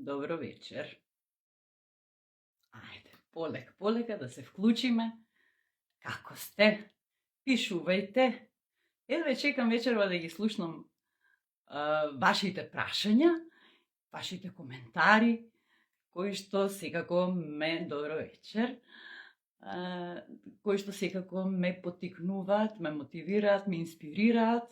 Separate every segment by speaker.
Speaker 1: Добро вечер. Ајде, полека да се вклучиме. Како сте? Пишувајте. Едве чекам вечерва да ги слушнам вашите прашања, вашите коментари, кои што секако добро вечер, кои што секако ме поттикнуваат, ме мотивираат, ме инспирираат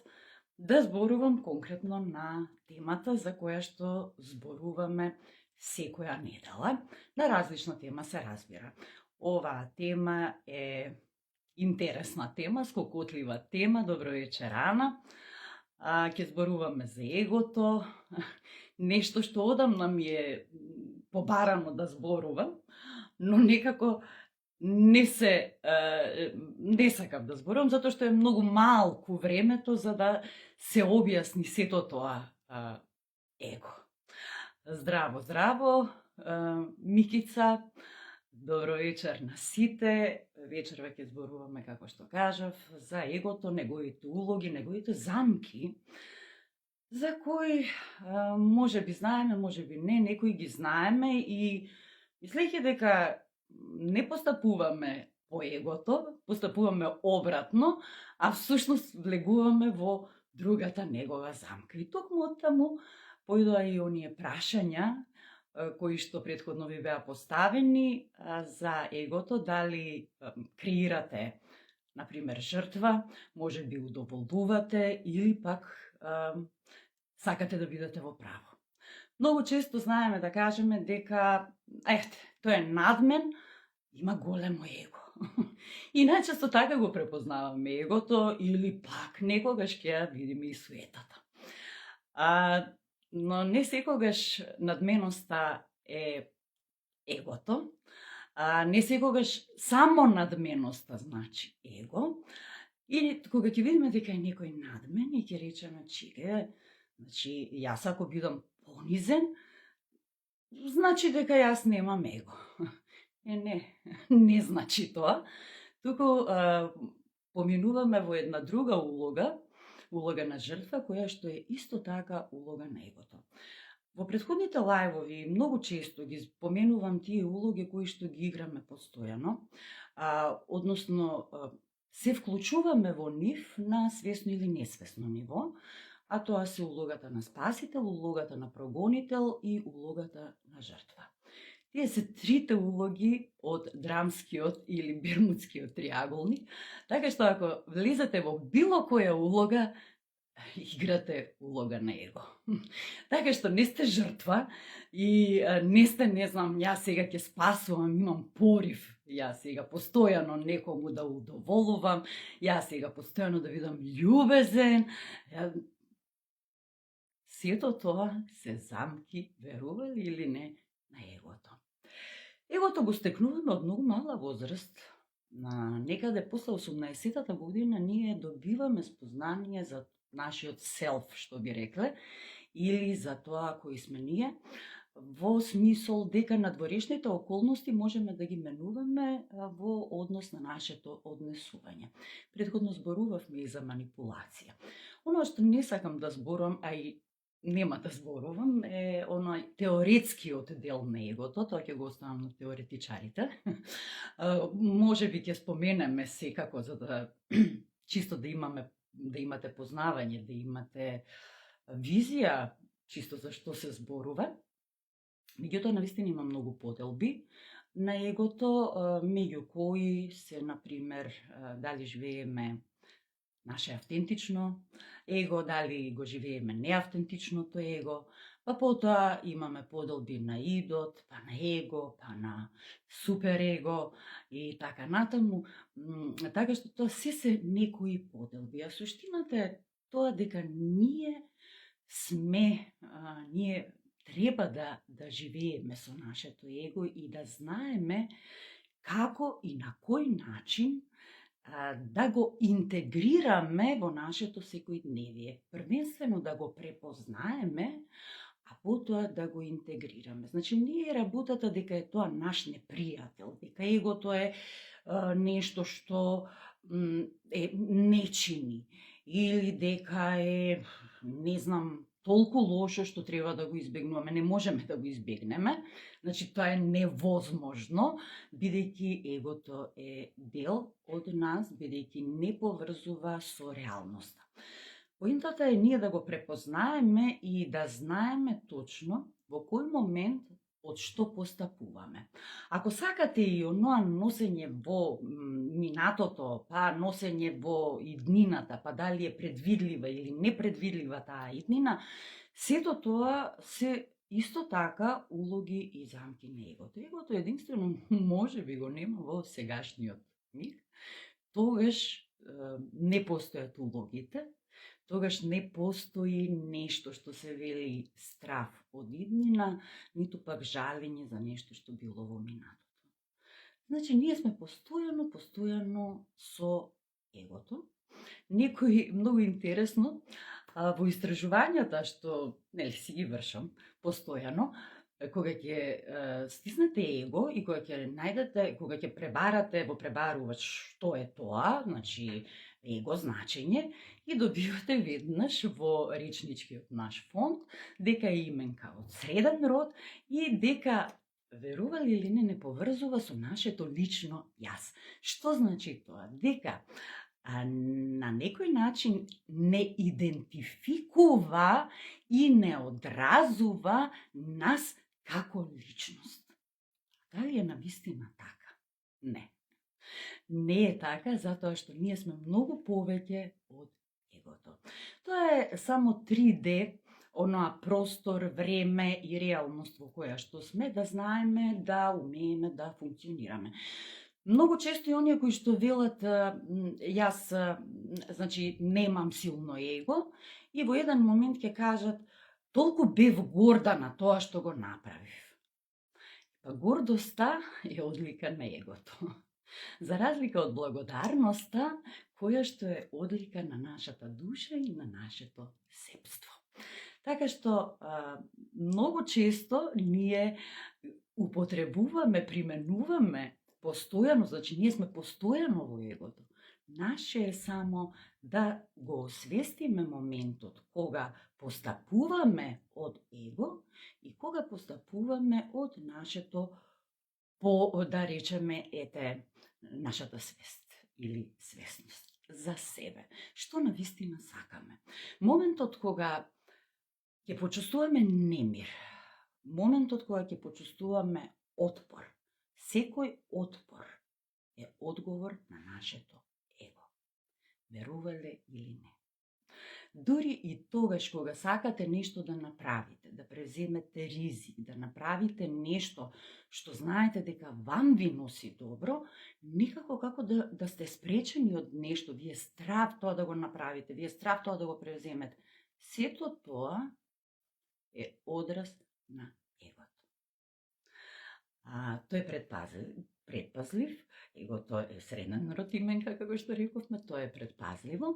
Speaker 1: да зборувам конкретно на темата за која што зборуваме секоја недела. На различна тема се разбира. Оваа тема е интересна тема, скокотлива тема. Добро вечер, Ана. Ќе зборуваме за егото, нешто што одамна ми е побарано да зборувам, но некако не сакам да зборувам, затоа што е многу малку времето за да се објасни сето тоа его. Здраво, Микица, добро вечер на сите. Вечерва ќе зборуваме, како што кажав, за егото, неговите улоги, неговите замки, за кои може би знаеме, може би не, некои ги знаеме и мислејќи дека не постапуваме по егото, постапуваме обратно, а всушност влегуваме во другата негова замка. И токму оттаму појдоа и оние прашања кои што претходно ви беа поставени за егото, дали креирате, например, жртва, може би удоволувате или пак сакате да бидете во право. Многу често знаеме да кажеме дека тој е над мен, има големо его. И најчесто така го препознаваме егото или пак некогаш ќе ја видиме и суетата. Но не секогаш надменоста е егото, не секогаш само надменоста значи его. И кога ќе видиме дека е некој над мен и ќе речеме, чекај, значи јас ако бидам понизен, значи дека јас немам его. Не значи тоа. Туку поминуваме во една друга улога на жртва, која што е исто така улога на егото. Во претходните лајвови многу често ги споменувам тие улоги кои што ги играме постојано, односно се вклучуваме во нив на свесно или несвесно ниво, а тоа се улогата на спасител, улогата на прогонител и улогата на жртва. Тие се трите улоги од драмскиот или бермудскиот триаголник, така што ако влезете во било која улога, играте улога на его. Така што не сте жртва и не сте, не знам, јас сега ќе спасувам, имам порив, јас сега постојано некому да удоволувам, јас сега постојано да бидам љубезен. Сето тоа се замки, верували или не, на егото. Егото го стекнуваме од многу мала возраст. Некаде после 18-та година ние добиваме спознание за нашиот селф, што би рекле, или за тоа кои сме ние, во смисол дека надворешните околности можеме да ги менуваме во однос на нашето однесување. Претходно зборувавме и за манипулација. Оно што не сакам да зборувам, а и нема да зборувам, е оној теоретскиот дел на егото, тоа ќе го оставам на теоретичарите. Може би ќе споменеме секако за да чисто да имате познавање, да имате визија чисто за што се зборува. Меѓутоа навистина има многу поделби на егото, меѓу кои се, например, дали живееме наше автентично его, дали го живееме неавтентичното его, па потоа имаме поделби на идот, па на его, па на суперего и така натаму. Така што тоа се некои поделби. А суштината е тоа дека ние треба да живееме со нашето его и да знаеме како и на кој начин да го интегрираме во нашето секојдневие. Првенствено да го препознаеме, а потоа да го интегрираме. Значи, не е работата дека е тоа наш непријател, дека егото е нешто што не чини, или дека е, не знам, толку лошо што треба да го избегнуваме. Не можеме да го избегнеме. Значи, тоа е невозможно, бидејќи егото е дел од нас, бидејќи не поврзува со реалноста. Поинтата е ние да го препознаеме и да знаеме точно во кој момент од што постапуваме. Ако сакате и оноа носење во минатото, па носење во иднината, па дали е предвидлива или непредвидлива таа иднина, сето тоа се исто така улоги и замки на егото. Егото единствено може би го нема во сегашниот миг, тогаш не постојат улогите, тогаш не постои нешто што се вели страф од иднина, ниту пак жалење за нешто што било во минатото. Значи, ние сме постојано со егото. Некој многу интересно во истражувањата што си ги вршам постојано, кога ќе стиснете его и кога ќе најдете, кога ќе пребарате во пребарувач што е тоа, значи его значење, и добивате веднаш во речничкиот наш фонд дека е именка од среден род и дека, верували или не поврзува со нашето лично јас. Што значи тоа? Дека на некој начин не идентификува и не одразува нас како личност. Дали е навистина така? Не. Не е така, затоа што ние сме многу повеќе од егото. Тоа е само 3D, оноа простор, време и реалност во која што сме, да знаеме, да умееме да функционираме. Многу често и оние кои што велат јас значи немам силно его и во еден момент ќе кажат толку бев горда на тоа што го направив. Па гордоста е одлика на егото. За разлика од благодарноста, која што е одлика на нашата душа и на нашето сепство. Така што многу често ние употребуваме, применуваме постојано, значи ние сме постојано во егото. Наше е само да го освестиме моментот кога постапуваме од его и кога постапуваме од нашето, да речеме, нашата свест или свесност за себе. Што навистина сакаме. Моментот кога ќе почувствуваме немир, моментот кога ќе почувствуваме отпор, секој отпор е одговор на нашето его. Верувале или не. Дури и тогаш кога сакате нешто да направите, да преземете ризик, да направите нешто што знаете дека вам ви носи добро, никако како да сте спречени од нешто, вие страв тоа да го направите, вие страв тоа да го преземете. Сето тоа е одраз на егото. Тој е предпазлив, егото е среден род именка, како што рековме, тоа е предпазливо.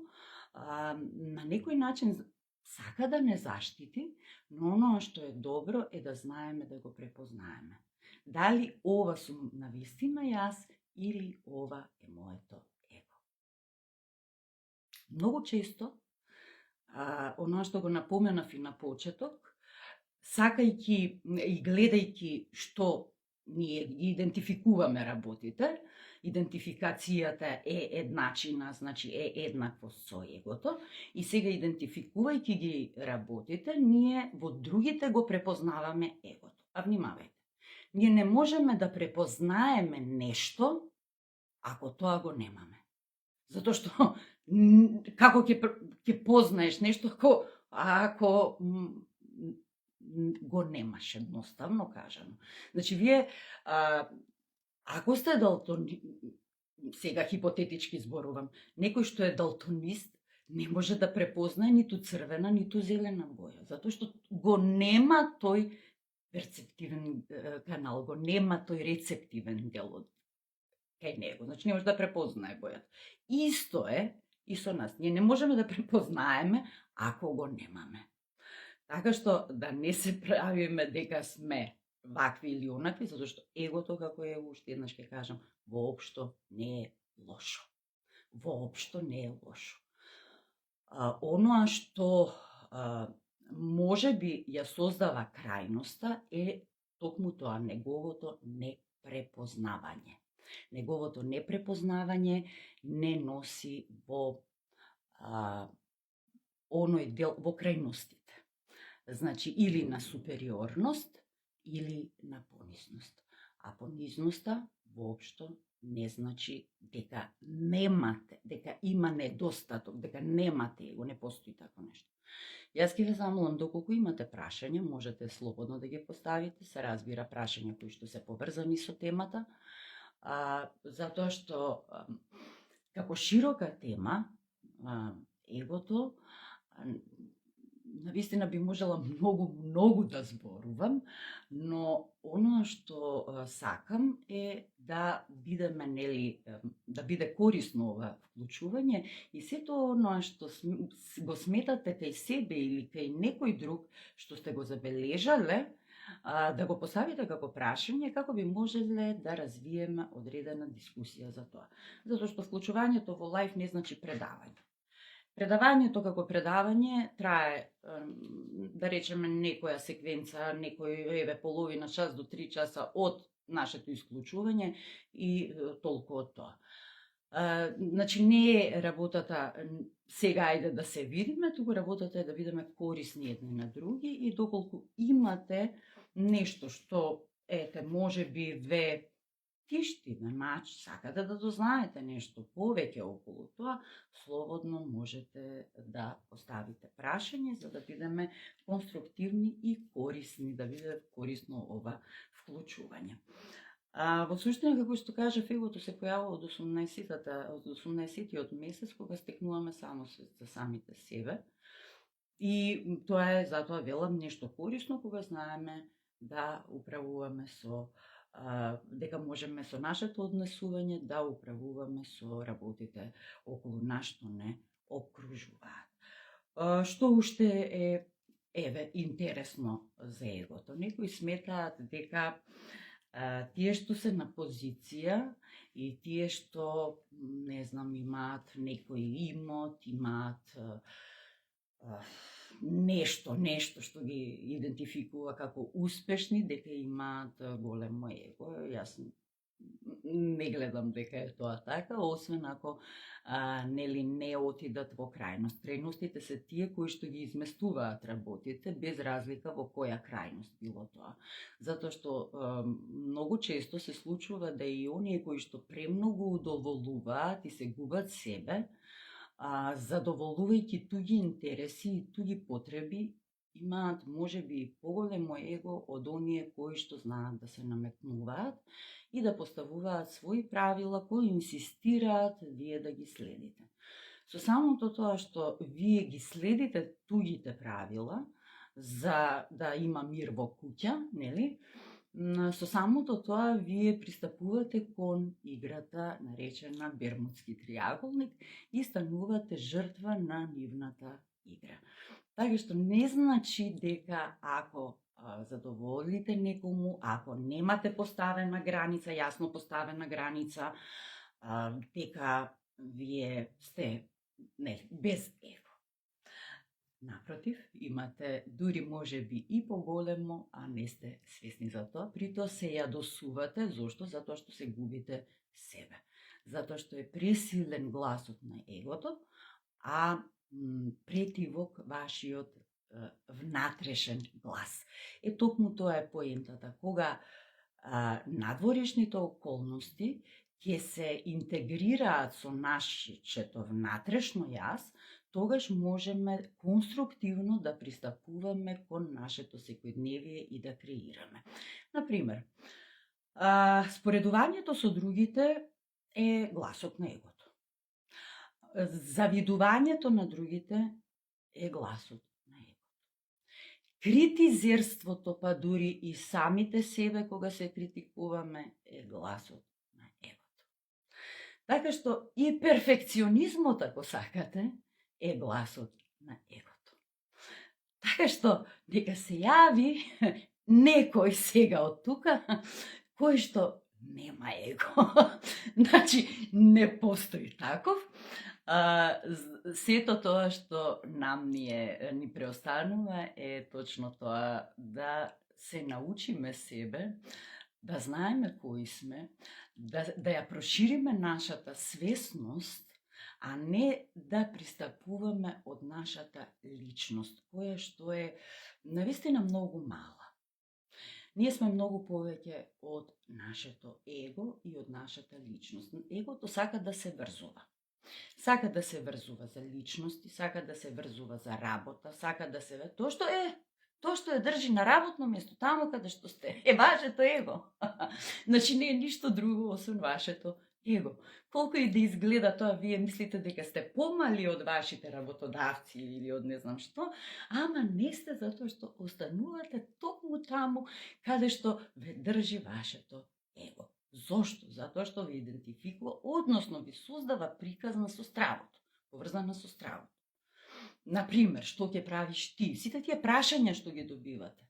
Speaker 1: На некој начин сака да не заштити, но оноа што е добро е да знаеме да го препознаеме. Дали ова сум навистина јас или ова е моето его. Многу често, оноа што го напоменав и на почеток, сакајќи и гледајќи што ние идентификуваме работите, идентификацијата е едначина, значи е еднакво со егото, и сега идентификувајќи ги работите, ние во другите го препознаваме егото. А внимавајте, ние не можеме да препознаеме нешто ако тоа го немаме. Затоа што како ќе познаеш нешто ако го немаш, едноставно кажано. Значи, вие, ако сте сега хипотетички зборувам, некој што е далтонист не може да препознае ниту црвена, ниту зелена боја, затоа што го нема тој перцептивен канал, го нема тој рецептивен дел од кај него, значи не може да препознае бојата. Исто е и со нас, ние не можеме да препознаеме ако го немаме. Така што да не се правиме дека сме вакви или онакви, затоа што егото, како е, уште еднаш ќе кажам, воопшто не е лошо. Воопшто не е лошо. Оноа што може би ја создава крајноста е токму тоа, неговото непрепознавање. Неговото непрепознавање не носи во оној дел, во крајностите. Значи, или на супериорност, или на понизност. А понизноста воопшто не значи дека немате, дека има недостаток, дека немате его, не постои тако нешто. Јас ќе ве замолам, доколку имате прашања, можете слободно да ги поставите, се разбира прашања кои што се поврзани со темата, затоа што како широка тема, егото, навистина би можела многу да зборувам, но оно што сакам е да бидеме, нели, да биде корисно ова вклучување и сето оно што го сметате кај себе или кај некој друг што сте го забележале, да го поставите како прашање, како би можеле да развиеме одредена дискусија за тоа. Затоа што вклучувањето во лајф не значи предавање. Предавањето како предавање трае, да речеме, некоја секвенца, некој половина час до 3 часа од нашето исклучување и толку од тоа. Значи не е работата сега ајде да се видиме, туку работата е да бидеме корисни едни на други и доколку имате нешто што може би ве тишти, сакате да дознаете нешто повеќе околу тоа, слободно можете да поставите прашање за да бидеме конструктивни и корисни, да биде корисно ова вклучување. Во суштина, како што кажав, егото се појавува од 18-тиот месец, кога стекнуваме самосвест за самите себе. И тоа е, затоа велам, нешто корисно, кога знаеме да управуваме со дека можеме со нашето однесување да управуваме со работите околу нас што не окружуваат. Што уште е интересно за егото? Некои сметаат дека тие што се на позиција и тие што, не знам, имаат некој имот, имаат нешто што ги идентификува како успешни, дека имаат големо его. Јас не гледам дека е тоа така, освен ако нели не отидат во крајност. Крајностите се тие кои што ги изместуваат работите, без разлика во која крајност било тоа. Затоа што многу често се случува да и оние кои што премногу удоволуваат и се губат себе, задоволувајќи туѓи интереси и туѓи потреби, имаат можеби поголемо его од оние кои што знаат да се наметнуваат и да поставуваат своји правила кои инсистираат вие да ги следите. Со самото тоа што вие ги следите туѓите правила за да има мир во куќа, нели? Со самото тоа вие пристапувате кон играта наречена Бермудски триаголник и станувате жртва на нивната игра. Така што не значи дека ако задоволите некому, ако немате поставена граница, јасно поставена граница, дека вие сте без его. Напротив, имате дури можеби и поголемо, а не сте свесни за тоа. При тоа се јадосувате, зошто? Затоа што се губите себе. Затоа што е пресилен гласот на егото, а претивок вашиот внатрешен глас. Токму тоа е поентата. Кога надворешните околности ќе се интегрираат со нашето внатрешно јас, тогаш можеме конструктивно да пристапуваме кон нашето секојдневие и да креираме. Например, споредувањето со другите е гласот на егото. Завидувањето на другите е гласот на егото. Критизерството, па дури и самите себе кога се критикуваме, е гласот на егото. Така што и перфекционизмот, ако сакате, е гласот на егото. Така што нека се јави некој сега од тука кој што нема его. Значи не постои таков, Сето тоа што нам ни преостанува е точно тоа да се научиме себе, да знаеме кои сме, да ја прошириме нашата свесност, а не да пристапуваме од нашата личност, која што е навистина многу мала. Ние сме многу повеќе од нашето его и од нашата личност. Егото сака да се врзува. Сака да се врзува за личности, сака да се врзува за работа, сака да се... Тоа што ја држи на работно место, таму каде што сте, е вашето его. Значи не е ништо друго освен вашето его. Колку и да изгледа тоа, вие мислите дека сте помали од вашите работодавци или од не знам што, ама не сте, затоа што останувате токму таму каде што ве држи вашето его. Зошто? Затоа што ви идентификува, односно ви создава приказна со стравото, поврзана со стравото. Например, што ќе правиш ти? Сите тие прашања што ги добивате.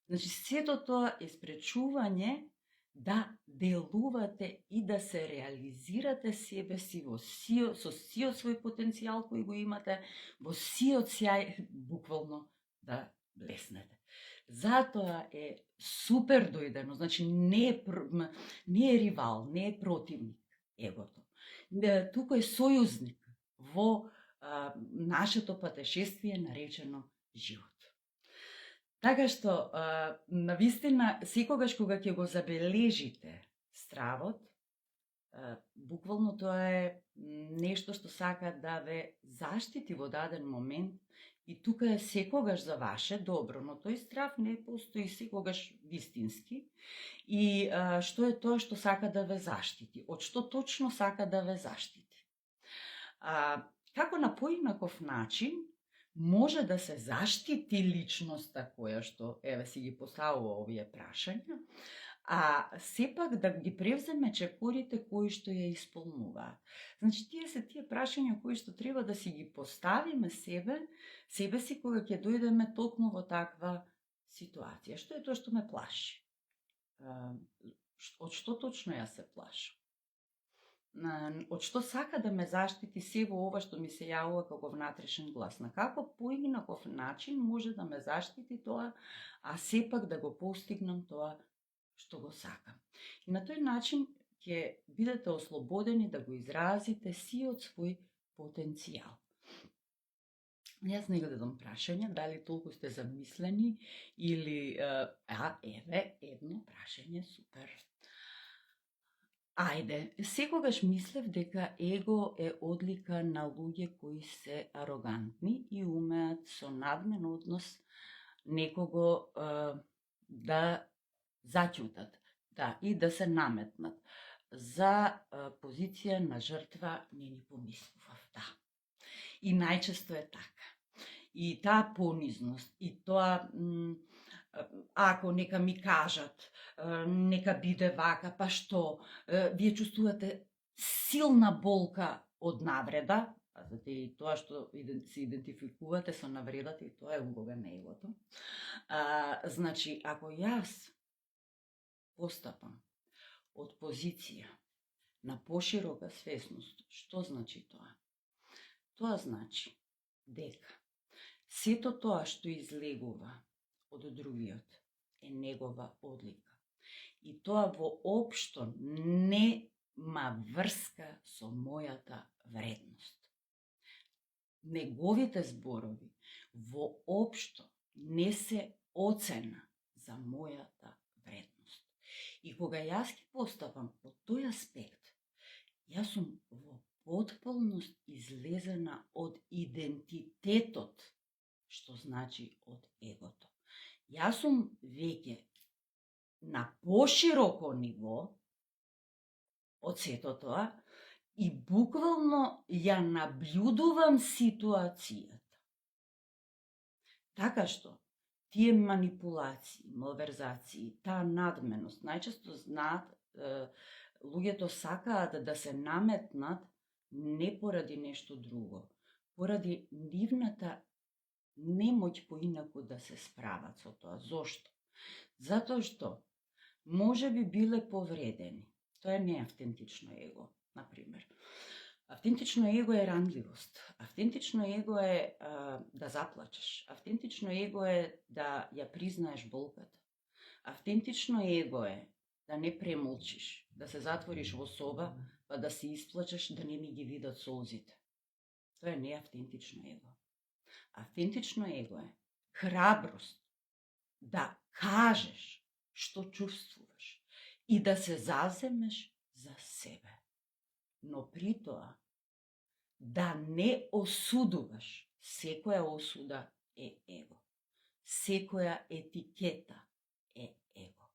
Speaker 1: Значи, сето тоа е спречување да делувате и да се реализирате себе си со сиот свој потенцијал кој го имате, во сиот сјај, буквално да блеснете. Затоа е супер дојдено, значи не е ривал, не е противник егото. Тука е сојузник во нашето патешествие наречено живот. Така што, навистина, секогаш кога ќе го забележите стравот, буквално тоа е нешто што сака да ве заштити во даден момент и тука е секогаш за ваше добро, но тој страв не постои секогаш вистински. И што е тоа што сака да ве заштити? Од што точно сака да ве заштити? Како на поинаков начин може да се заштити личноста која што, еве си ги поставува овие прашања, а сепак да ги превземе чекорите кои што ја исполнуваат. Значи, тие се тие прашања кои што треба да си ги поставиме себе си кога ќе дојдеме токму во таква ситуација. Што е тоа што ме плаши? Од што точно ја се плашам? Од што сака да ме заштити сево ова што ми се јавува како внатрешен глас? На како поинаков начин може да ме заштити тоа, а сепак да го постигнам тоа што го сакам? И на тој начин ќе бидете ослободени да го изразите сиот свој потенцијал. Јас не го дадам прашање, дали толку сте замислени или... еве, едно прашање, супер. Ајде, секогаш мислев дека его е одлика на луѓе кои се арогантни и умеат со надмен однос некого да заќутат, и да се наметнат. За позиција на жртва не ни помислував, И најчесто е така. И таа понизност, и тоа... ако нека ми кажат, нека биде вака, па што, вие чувствувате силна болка од навреда, и тоа што се идентификувате со навредата, и тоа е улога на егото. Значи, ако јас постапам од позиција на поширока свесност, што значи тоа? Тоа значи дека сето тоа што излегува од другиот е негова одлика. И тоа воопшто нема врска со мојата вредност. Неговите зборови воопшто не се оцена за мојата вредност. И кога јас ги постапам од тој аспект, јас сум во потполност излезена од идентитетот, што значи од егото. Јас сум веќе на пошироко ниво од сето тоа и буквално ја наблюдувам ситуацијата. Така што, тие манипулации, малверзации, таа надменост, најчесто знаат, луѓето сакаат да се наметнат не поради нешто друго, поради нивната немоќ поинаку да се справат со тоа. Зошто? Затоа што може би биле повредени. Тоа не е автентично его, например. Автентично его е ранливост. Автентично его е да заплачеш. Автентично его е да ја признаеш болката. Автентично его е да не премолчиш, да се затвориш во соба, па да се исплачеш, да не ми ги видат солзите. Тоа е неавтентично его. Автентично его е храброст да кажеш што чувствуваш и да се заземеш за себе. Но при тоа да не осудуваш. Секоја осуда е его. Секоја етикета е его.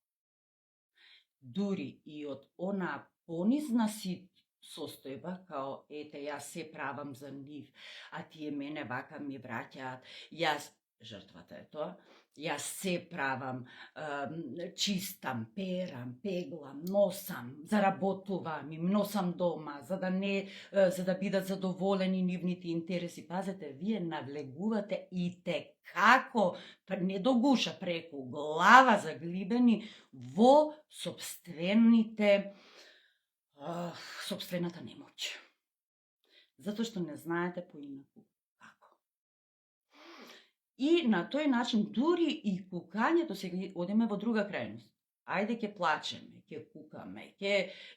Speaker 1: Дури и од онаа понизна состојба, као ете јас се правам за нив, а тие мене вака ми враќаат, јас, жртвата е тоа, јас се правам, чистам, перам, пеглам, носам, заработувам, им носам дома, за да бидат задоволени нивните интереси. Пазете, вие навлегувате и те како, не до гуша, преку глава заглибени во собствената немоќ. Затоа што не знаете поинаку како. И на тој начин, дури и кукањето, сега одиме во друга крајност. Ајде ќе плачеме, ќе кукаме,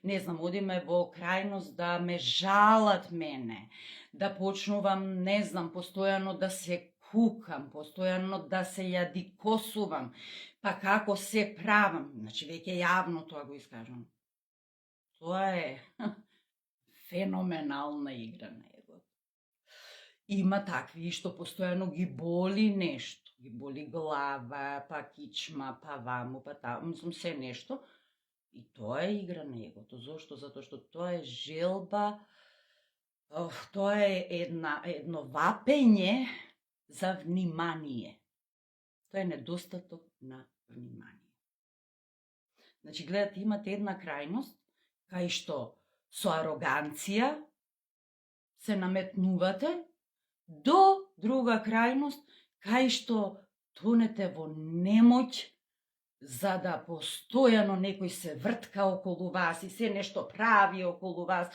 Speaker 1: не знам, одиме во крајност да ме жалат мене, да почнувам, не знам, постојано да се кукам, постојано да се јадикосувам, па како се правам, значи веќе јавно тоа го искажам. Тоа е феноменална игра на егото. Има такви што постојано ги боли нешто, ги боли глава, па кичма, па ваму, па таму, мислам се нешто. И тоа е игра на егото. Зошто? Затоа што тоа е желба, тоа е едно вапење за внимание. Тоа е недостаток на внимание. Значи, гледате, имате една крајност, кај што со ароганција се наметнувате, до друга крајност, кај што тонете во немоќ, за да постојано некој се вртка околу вас и се нешто прави околу вас,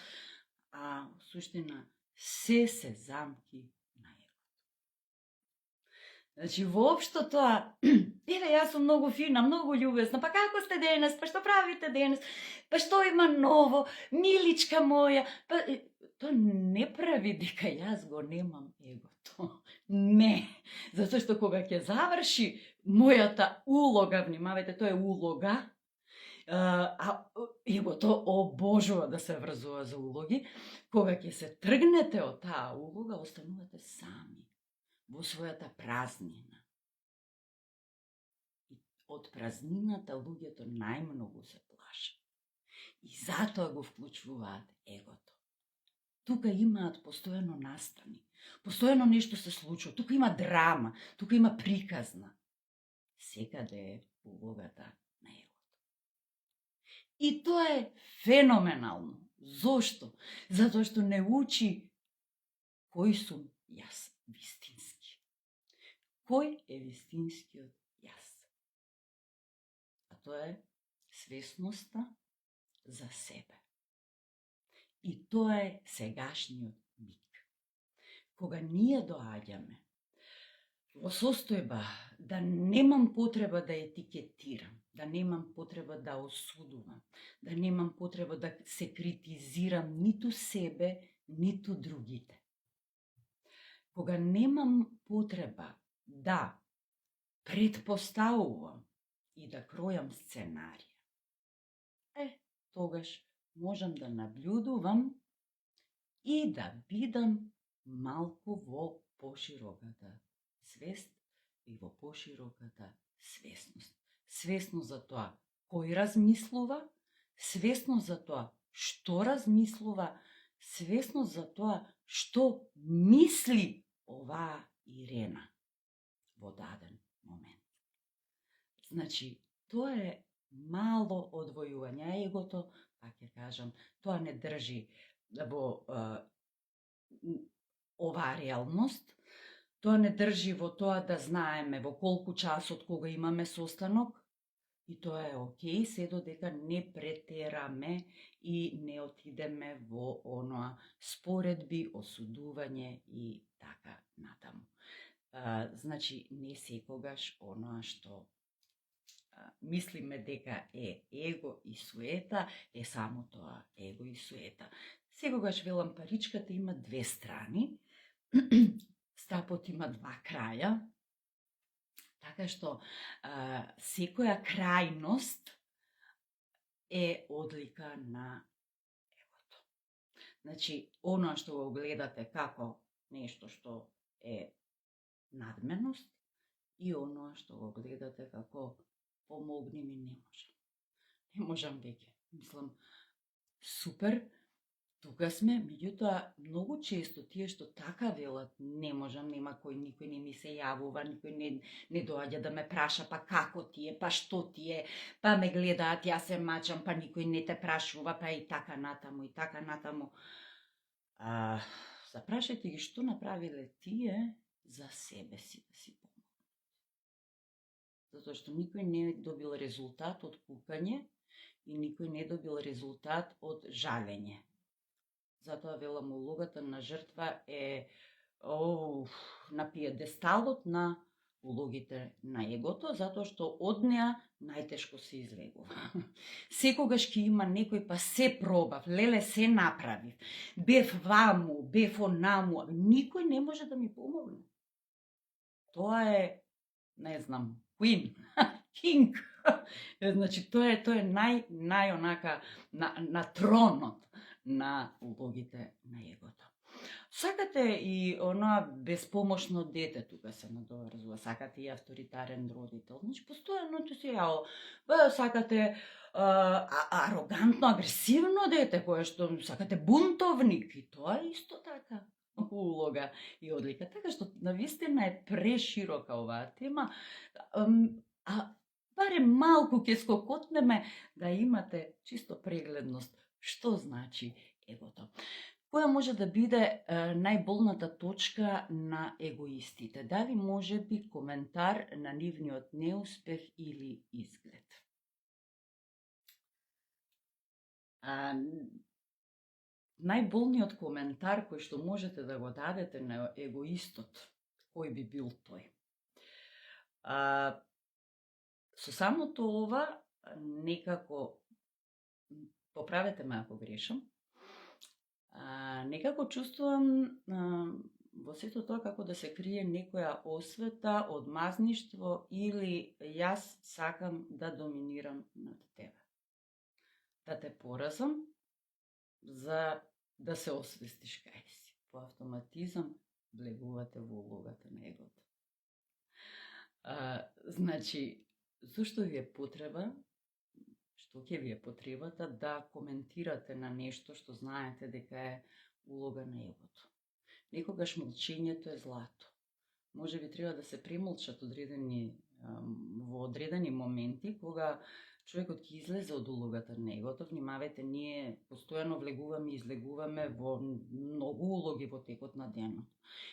Speaker 1: а суштина се замки на егото. Значи, воопшто тоа, еве, јас сум многу фина, многу љубезна, па како сте денес, па што правите денес, па што има ново, миличка моја, па тоа не прави дека јас го немам егото. Не, затоа што кога ќе заврши мојата улога, внимавајте, тоа е улога, а егото обожува да се врзува за улоги, кога ќе се тргнете од таа улога, останувате сами во својата празнина. И од празнината луѓето најмногу се плашат. И затоа го вклучуваат егото. Тука имаат постојано настани, постојано нешто се случува, тука има драма, тука има приказна. Секаде е улогата на егото. И тоа е феноменално. Зошто? Затоа што не учи кој сум јас вистински. Кој е вистинскиот јас? А тоа е свесноста за себе. И тоа е сегашниот миг. Кога ние доаѓаме во состојба да немам потреба да етикетирам, да немам потреба да осудувам, да немам потреба да се критизирам ниту себе, ниту другите. Кога немам потреба да предпоставувам и да кројам сценарија, тогаш можам да наблюдувам и да бидам малку во пошироката свест и во пошироката свесност. Свесно за тоа кој размислува, свесно за тоа што размислува, свесно за тоа што мисли оваа Ирена во даден момент. Значи, тоа е мало одвојување, а егото, пак ќе кажам, тоа не држи во оваа реалност, тоа не држи во тоа да знаеме во колку часот кога имаме состанок, И тоа е окей, се додека не претераме и не отидеме во оноа споредби, осудување и така натаму. Значи, не секогаш оноа што мислиме дека е его и суета, е само тоа его и суета. Секогаш велам, паричката има две страни, стапот има два краја, така што секоја крајност е одлика на егото. Значи, оно што го гледате како нешто што е надменост и оно што го гледате како помогни ми, не можам. Не можам веќе. Мислам, супер, тука сме, меѓутоа многу често тие што така велат, не можам, нема никој не ми се јавува, никој не доаѓа да ме праша, па како ти е, па што ти е, па ме гледаат, јас се мачам, па никој не те прашува, па и така натаму, и така натаму. Запрашајте ги што направиле тие за себе си да си помогнат. Затоа што никој не добил резултат од кукање и никој не добил резултат од жалење. Затоа велам, улогата на жртва е на пиедесталот на улогите на егото, затоа што од неа најтешко се излегува. Секогаш ќе има некој, па се пробав, леле се направив, бев ваму, бев онаму, никој не може да ми помогне. Тоа е, не знам, Queen, King. Значи, тоа е нај онака на тронот на улогите на егото. Сакате и оноа безпомошно дете, тука се надоврзува, сакате и авторитарен родител. Значи, постојано се јао, сакате арогантно, агресивно дете, кое што сакате бунтовник, и тоа е исто така улога и одлика. Така што, навистина е преширока оваа тема, барем малку ќе скокотнеме да имате чисто прегледност што значи егото. Која може да биде најболната точка на егоистите? Дали може би коментар на нивниот неуспех или изглед? Најболниот коментар кој што можете да го дадете на егоистот, кој би бил тој? Со самото ова, некако, поправете ме ако грешам, некако чувствувам во сето тоа како да се крие некоја освета, одмазништво или јас сакам да доминирам над тебе. Да те поразам за да се освестиш кај си. По автоматизам влегувате во улогата на егото. Значи, зошто ви е потреба, што ќе ви е потребата да коментирате на нешто што знаете дека е улога на егото? Некогаш молчењето е злато. Може би треба да се премолчат во одредени моменти, кога човекот ќе излезе од улогата на егото. Внимавајте, ние постојано влегуваме и излегуваме во многу улоги во текот на денот.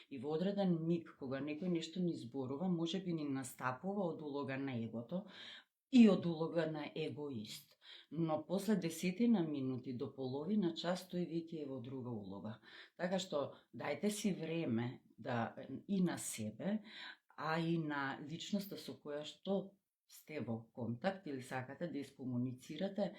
Speaker 1: И во одреден миг, кога некој нешто ни зборува, може би ни настапува од улога на егото и од улога на егоист. Но после 10 минути до половина час тој веќе е во друга улога. Така што дајте си време да и на себе, а и на личноста со која што сте во контакт или сакате да искомуницирате,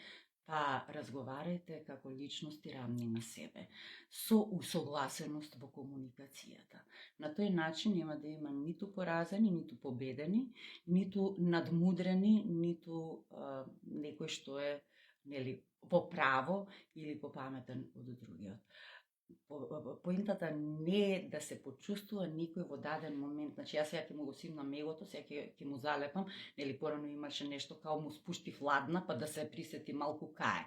Speaker 1: па разговарајте како личности рамни на себе, со усогласеност во комуникацијата. На тој начин нема да има ниту поразени, ниту победени, ниту надмудрени, ниту некој што е во право или попаметен од другиот. Поентата не е да се почувствува никој во даден момент. Значи, јас сега ќе му го симнам егото, сега ќе му залепам, порано имаше нешто као му спушти владна, па да се присети малку кај.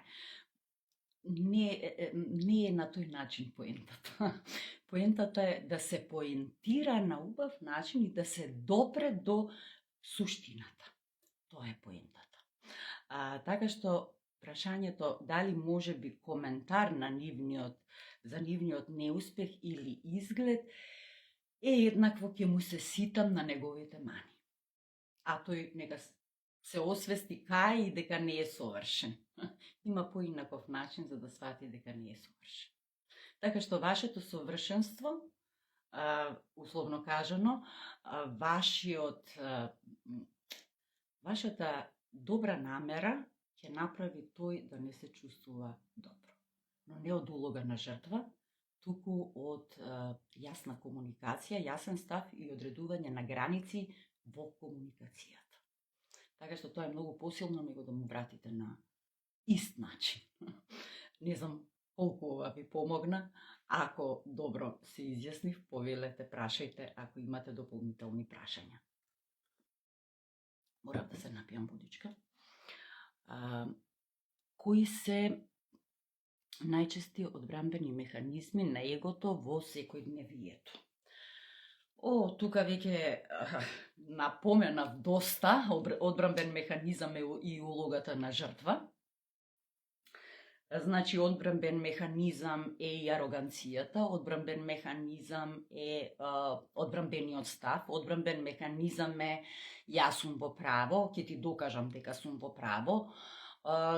Speaker 1: Не е на тој начин поентата. Поентата е да се поентира на убав начин и да се допре до суштината. Тоа е поентата. Така што, прашањето дали може би коментар на за нивниот неуспех или изглед е еднакво ќе му се ситам на неговите мани. А тој нека се освести кај и дека не е совршен. Има поинаков начин за да свати дека не е совршен. Така што вашето совршенство, условно кажано, вашата добра намера ќе направи тој да не се чувствува добро. Но не од улога на жртва, туку од јасна комуникација, јасен став и одредување на граници во комуникацијата. Така што тоа е многу посилно него да му вратите на ист начин. Не знам колку ова ви помогна. Ако добро се изјаснив, повелете, прашајте ако имате дополнителни прашања. Морам да се напијам водичка. Кои се најчести одбранбени механизми на егото во секојдневието? Тука веќе напоменав доста. Одбранбен механизам е и улогата на жртва. Значи, одбранбен механизам е и ароганцијата, одбранбен механизам е одбранбениот став, одбранбен механизам е јас сум во право, ќе ти докажам дека сум во право.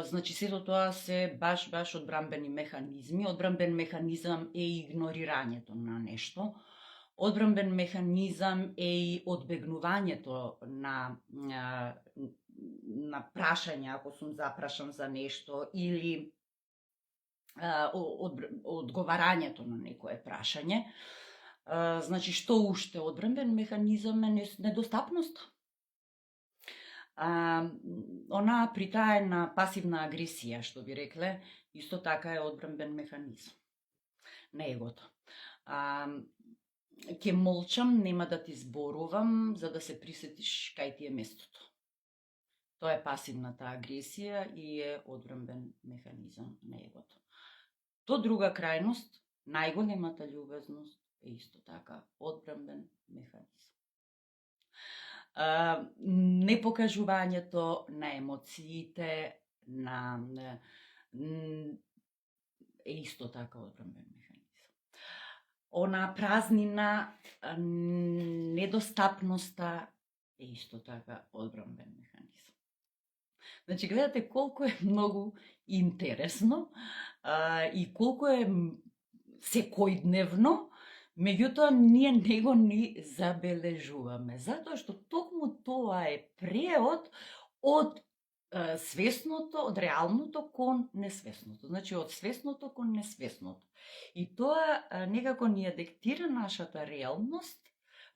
Speaker 1: Значи, сето тоа се баш одбранбени механизми. Одбранбен механизам е игнорирањето на нешто. Одбранбен механизам е и одбегнувањето на прашања, ако сум запрашан за нешто, или одговарањето на некое прашање. Значи, што уште? Одбранбен механизам е недостапноста. Она притаена пасивна агресија, што би рекле, исто така е одбранбен механизам на егото. Ке молчам, нема да ти зборувам, за да се присетиш кај ти е местото. Тоа е пасивната агресија и е одбранбен механизам на егото. До друга крајност, најголемата љубезност е исто така одбранбен механизам. Непокажувањето на емоциите е исто така одбранбен механизам. Она празнина, недостапноста е исто така одбранбен механизам. Значи, гледате колку е многу интересно и колку е секојдневно, меѓутоа ние него ни забележуваме. Затоа што токму тоа е преод од свесното, од реалното кон несвесното. Значи, од свесното кон несвесното. И тоа некако ни ја диктира нашата реалност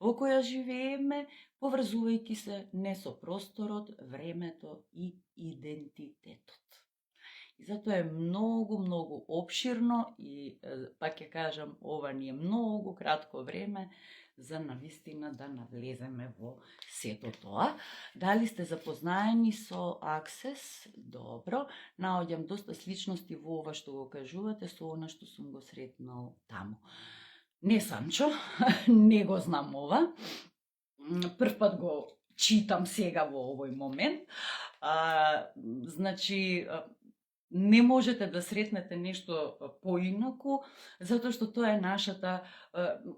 Speaker 1: во која живееме, поврзувајќи се не со просторот, времето и идентитетот. И затоа е многу опширно и, пак ќе кажам, ова ни е многу кратко време за навистина да навлеземе во сето тоа. Дали сте запознаени со Access? Добро. Наоѓам доста сличности во ова што го кажувате со она што сум го сретнал таму. Не Санчо, не го знам ова. Прв пат го читам сега во овој момент. Значи, не можете да сретнете нешто поинаку, затоа што тоа е нашата,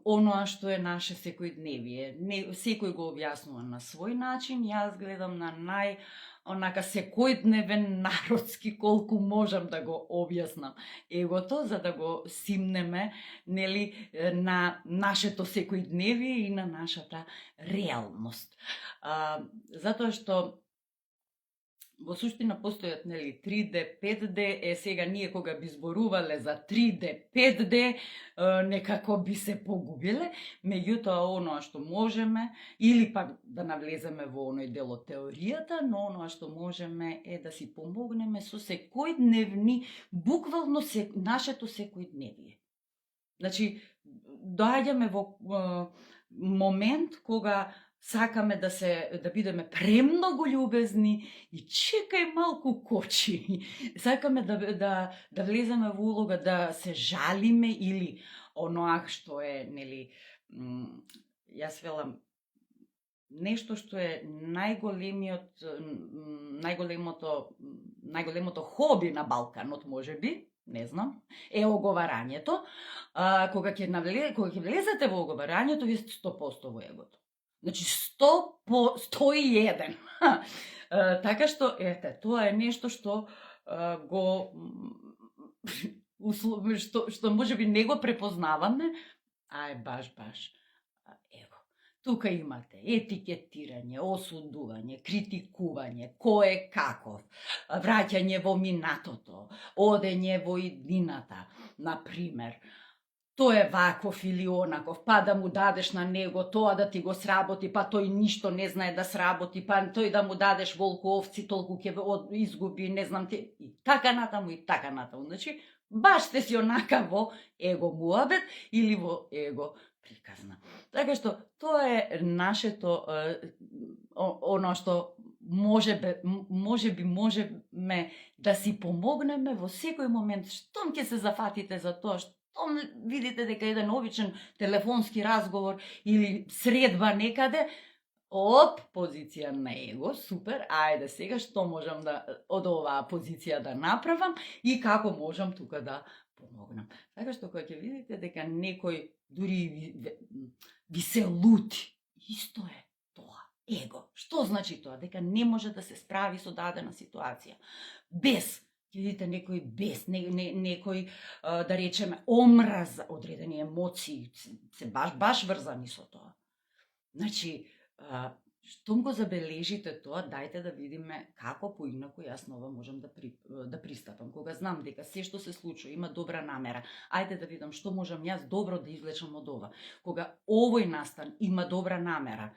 Speaker 1: оноа што е наше секојдневие. Секој го објаснува на свој начин, јас гледам на онака секојдневен народски колку можам да го објаснам егото, за да го симнеме, нели, на нашето секојдневие и на нашата реалност. Затоа што во суштина постојат, нели, 3D, 5D, сега ние кога би зборувале за 3D, 5D, некако би се погубиле, меѓутоа оноа што можеме, или пак да навлеземе во оној дел од теоријата, но оноа што можеме е да си помогнеме со секојдневни, буквално нашето секојдневие. Значи, доаѓаме во момент кога сакаме да бидеме премногу љубезни и чекај малку кочи. Сакаме да влеземе во улога, да се жалиме или оноа што е, нели, јас велам, нешто што е најголемото хоби на Балканот, можеби, не знам, е оговарањето. Кога ќе влезете во оговарањето, ви сте 100% во егото. Значи 100 по 101. Така што, ете, тоа е нешто што го што можеби не го препознаваме, а е баш. Ево, тука имате етикетирање, осудување, критикување, кој е каков, враќање во минатото, одење во иднината, например. Тој е ваков или онаков, па да му дадеш на него тоа да ти го сработи, па тој ништо не знае да сработи, па тој да му дадеш волку овци, толку ќе изгуби, не знам ти, и така натаму, и така натаму. Значи, баш сте си онака во его муабет или во его приказна. Така што, тоа е нашето, оно што можеме да си помогнеме во секој момент, штом ќе се зафатите за тоа, видите дека еден обичен телефонски разговор или средба некаде, позиција на его, супер, ајде сега што можам да од оваа позиција да направам и како можам тука да помогнам. Така што кога ќе видите дека некој дури ви се лути, исто е тоа, его. Што значи тоа? Дека не може да се справи со дадена ситуација. Без ќе видите некој бес, некој, да речеме, омраз, одредени емоции, се баш врзани со тоа. Значи, штом го забележите тоа, дајте да видиме како поинаку јас нова можам да пристапам. Кога знам дека се што се случува има добра намера, ајде да видам што можам јас добро да извлечам од ова. Кога овој настан има добра намера,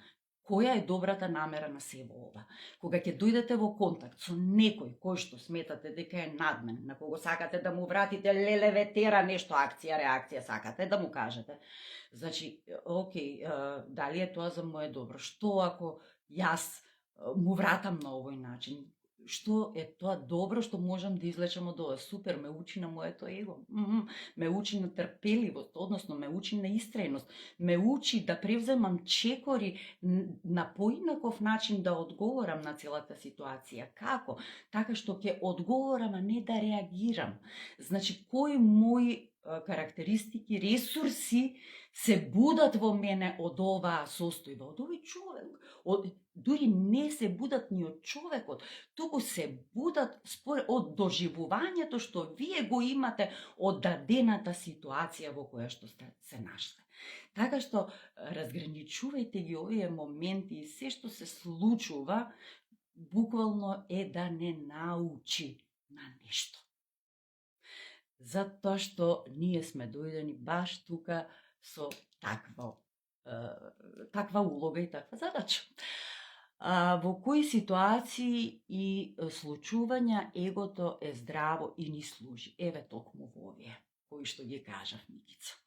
Speaker 1: која е добрата намера на себе ова? Кога ќе дојдете во контакт со некој кој што сметате дека е надмен, на кого сакате да му вратите лелеветера нешто, акција, реакција, сакате да му кажете. Значи, окей, дали е тоа за мое добро? Што ако јас му вратам на овој начин? Што е тоа добро што можам да извлечам од ова? Супер, ме учи на моето его. Ме учи на трпеливост, односно ме учи на истрајност. Ме учи да превземам чекори на поинаков начин да одговорам на целата ситуација. Како? Така што ќе одговорам, а не да реагирам. Значи, кои мои карактеристики, ресурси се будат во мене од оваа состојба, од овој човек. Дури не се будат ни од човекот, туку се будат од доживувањето што вие го имате од дадената ситуација во која што сте се нашле. Така што разграничувајте ги овие моменти и се што се случува буквално е да не научи на нешто. Затоа што ние сме дојдени баш тука со таква улога и таква задача. Во кои ситуации и случувања егото е здраво и ни служи? Еве токму во овие, кои што ги кажав, Микица.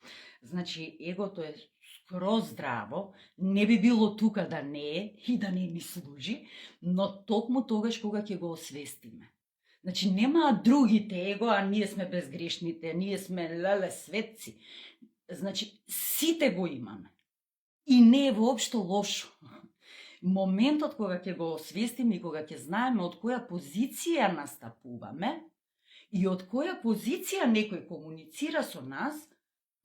Speaker 1: Значи, егото е скроз здраво, не би било тука да не е и да не ни служи, но токму тогаш кога ќе го освестиме. Значи, нема другите его, а ние сме безгрешните, ние сме светци. Значи, сите го имаме. И не е воопшто лошо. Моментот кога ќе го освестиме и кога ќе знаеме од која позиција настапуваме и од која позиција некој комуницира со нас,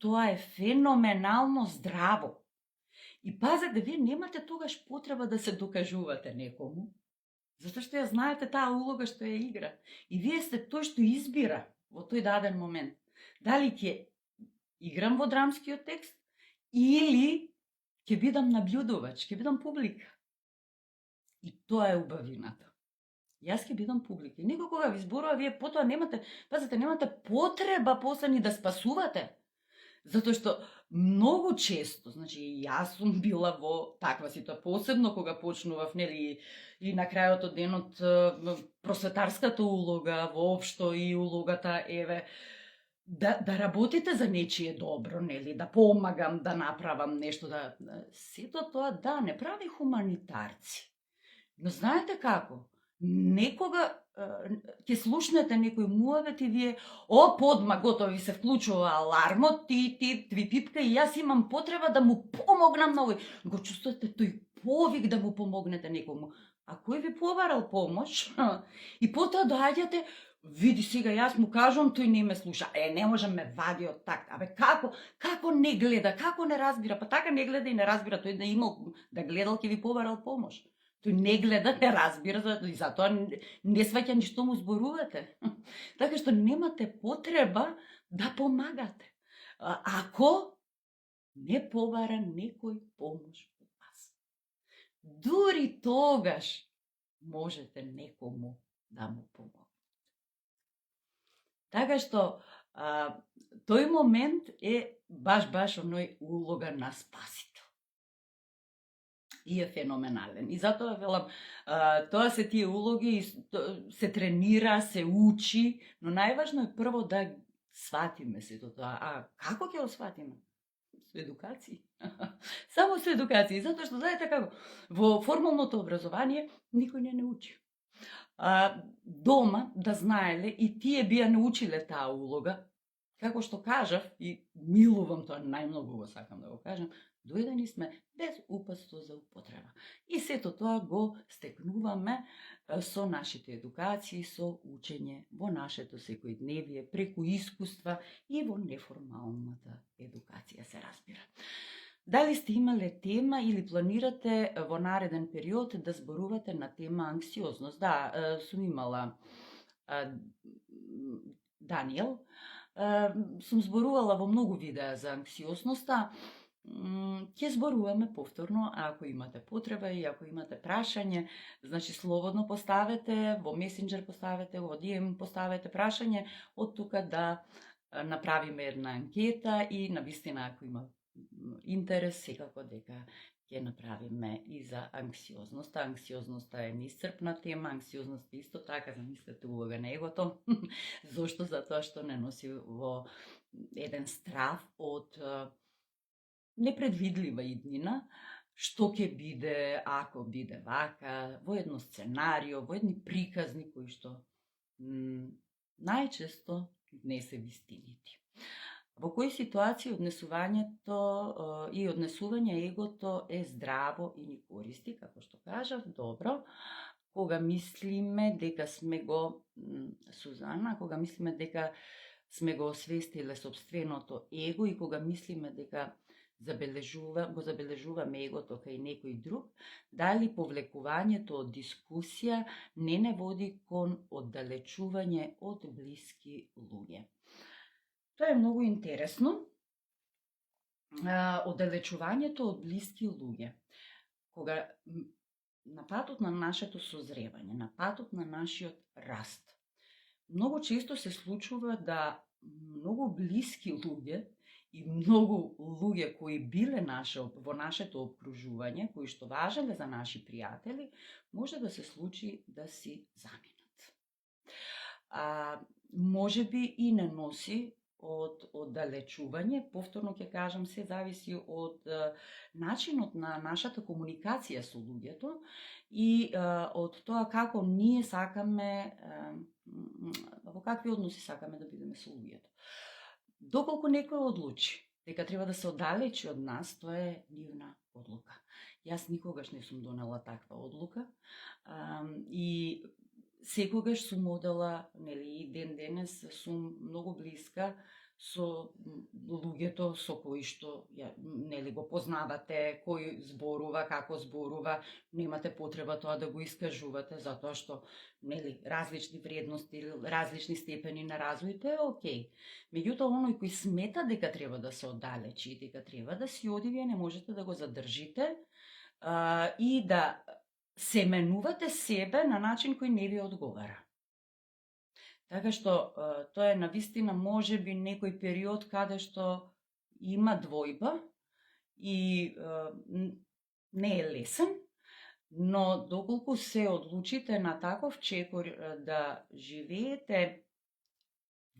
Speaker 1: тоа е феноменално здраво. И пазете, вие немате тогаш потреба да се докажувате некому, затоа што ја знаете таа улога што ја игра. И вие сте тој што избира во тој даден момент. Дали ќе играм во драмскиот текст или ќе бидам наблюдувач, ќе бидам публика. И тоа е убавината. Јас ќе бидам публика. И никога кога ви зборува, вие потоа немате, пазете, немате потреба после ни да спасувате. Затоа што многу често, значи јас сум била во таква ситуација, посебно кога почнував, нели, и на крајот од денот просветарската улога, воопшто и улогата, еве, да работите за нечие добро, нели, да помагам, да направам нешто, да сето тоа, да, не прави хуманитарци. Но знаете како? Некога ќе слушнете некој муавет и вие, подма, готови, се вклучува алармот, ви пипка и јас имам потреба да му помогнам на овој. Го чувствувате тој повик да му помогнете некому. А кој ви побарал помош? И потоа доаѓате види сега јас му кажувам, тој не ме слуша. Не може ме вади од такт. Како не гледа, како не разбира? Па така не гледа и не разбира, тој да имал да гледал ќе ви побарал помош. Тој не гледа, не разбира, и затоа не сваќа ни што му зборувате. Така што немате потреба да помагате. Ако не побара некој помош од вас. Дури тогаш можете некому да му помогнете. Така што тој момент е баш оној улога на спасител. И е феноменален. И затоа велам, тоа се тие улоги, се тренира, се учи, но најважно е прво да сватиме сето тоа. Како ќе го сватиме? Со едукација. Само со едукација. Затоа што, знаете како, во формалното образование никој не учи. Дома да знаеле и тие бија научиле таа улога, како што кажав и милувам тоа, најмногу го сакам да го кажам, дојдени сме без упатство за употреба. И сето тоа го стекнуваме со нашите едукации, со учење во нашето секојдневие, преку искуства и во неформалната едукација, се разбира. Дали сте имале тема или планирате во нареден период да зборувате на тема анксиозност? Да, сум имала Даниел. Сум зборувала во многу видеа за анксиозноста. Ќе зборуваме повторно, ако имате потреба и ако имате прашање, значи слободно поставете, во месенџер поставете, во DM поставете прашање, од тука да направиме една анкета и навистина ако има интерес, секако дека ќе направиме и за анксиозноста. Анксиозноста е неисцрпна тема, анксиозноста исто така, замислете улога на егото. Зошто? Затоа што не носи во еден страв од непредвидлива иднина, што ќе биде, ако биде вака, во едно сценарио, во едни приказни кои што најчесто не се вистините. Во кои ситуации однесувањето и однесување егото е здраво и ни користи, како што кажав, добро, кога мислиме дека сме го, Сузана, кога мислиме дека сме го освестиле собственото его и кога мислиме дека го забележуваме егото кај некој друг, дали повлекувањето од дискусија не води кон оддалечување од блиски луѓе. Тоа е многу интересно. Оддалечувањето од блиски луѓе. Кога на патот на нашето созревање, на патот на нашиот раст, многу често се случува да многу блиски луѓе и многу луѓе кои биле во нашето обкружување, кои што важеле за наши пријатели, може да се случи да си заминат. Може би и не носи од оддалечување, повторно ќе кажам, се зависи од начинот на нашата комуникација со луѓето и од тоа како ние сакаме, во какви односи сакаме да бидеме со луѓето. Доколку некој одлучи дека треба да се оддалечи од нас, тоа е нивна одлука. Јас никогаш не сум донела таква одлука и секогаш сум одела, и ден денес сум многу блиска со луѓето со кои што го познавате, кој зборува, како зборува, немате потреба тоа да го искажувате, затоа што различни вредности, различни степени на развој, тоа е окей. Меѓутоа, оној кој смета дека треба да се оддалечи, дека треба да си оди, вие не можете да го задржите и да се менувате себе на начин кој не ви одговара. Така што тоа е навистина можеби некој период каде што има двојба и не е лесен, но доколку се одлучите на таков чекор да живеете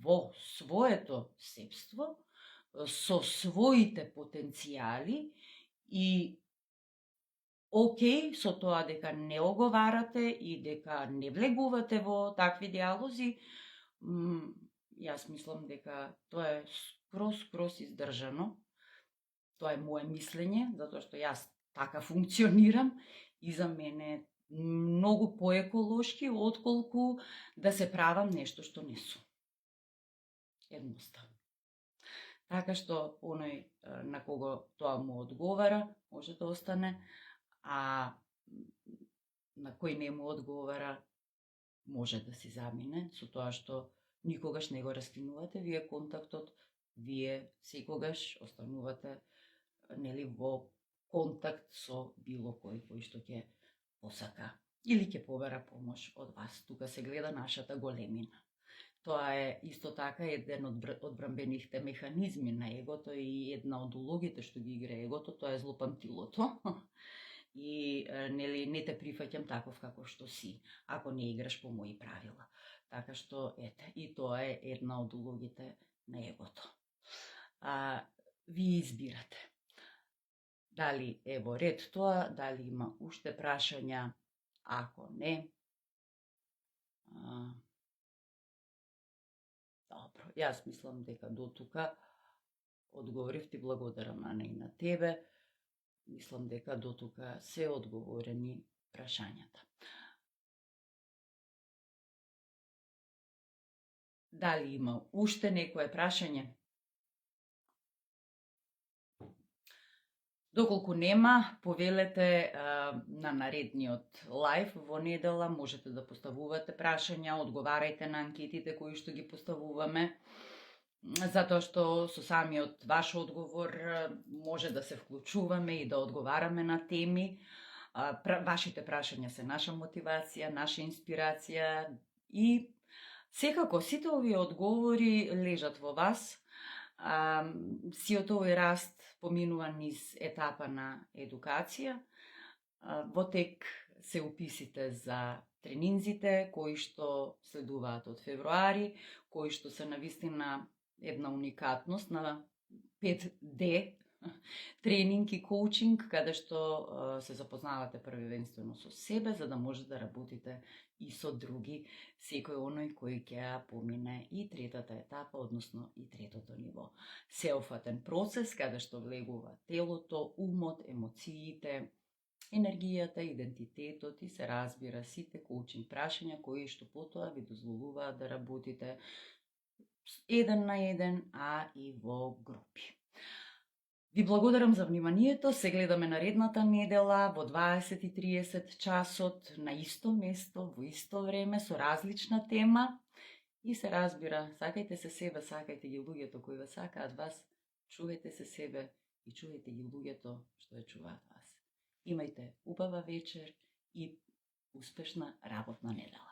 Speaker 1: во своето сепство, со своите потенцијали и окей со тоа дека не оговарате и дека не влегувате во такви диалози, јас мислам дека тоа е скроз издржано. Тоа е моје мислење, затоа што јас така функционирам и за мене многу поеколошки отколку да се правам нешто што не сум. Едноставно. Така што оној на кого тоа му одговара може да остане, а на кој не му одговара може да си замине со тоа што никогаш не го раскинувате вие контактот, вие секогаш останувате во контакт со било кој што ќе посака или ќе побера помош од вас. Тука се гледа нашата големина. Тоа е исто така еден од одбранбените механизми на егото и една од улогите што ги игра егото, тоа е злопамтилото. И не те прифаќам таков каков што си, ако не играш по мои правила. Така што, и тоа е една од улогите на егото. Ви избирате. Дали е во ред тоа, дали има уште прашања, ако не... Добро, јас мислам дека до тука одговорив, ти благодарам, Ана, и на тебе. Мислам дека до тука се одговорени прашањата. Дали има уште некое прашање? Доколку нема, повелете на наредниот лайв во недела, можете да поставувате прашања, одговарајте на анкетите кои што ги поставуваме, затоа што со самиот ваш одговор може да се вклучуваме и да одговараме на теми. Вашите прашања се наша мотивација, наша инспирација и секако сите овие одговори лежат во вас. Сиот овој раст поминува низ етапа на едукација. Во тек се уписите за тренинзите кои што следуваат од февруари, кои што се навистина една уникатност на 5D тренинг и коучинг, каде што се запознавате првенствено со себе, за да може да работите и со други, секој оној кој ќе помине и третата етапа, односно и третото ниво. Сеопфатен процес, каде што влегува телото, умот, емоциите, енергијата, идентитетот и се разбира сите коучинг прашања кои што потоа ви дозволуваат да работите еден на еден, а и во групи. Ви благодарам за вниманието. Се гледаме наредната недела во 20:30 часот на исто место, во исто време, со различна тема. И се разбира, сакајте се себе, сакајте ги луѓето кои ве сакаат вас, чувајте се себе и чувајте ги луѓето што ја чуваат вас. Имајте убава вечер и успешна работна недела.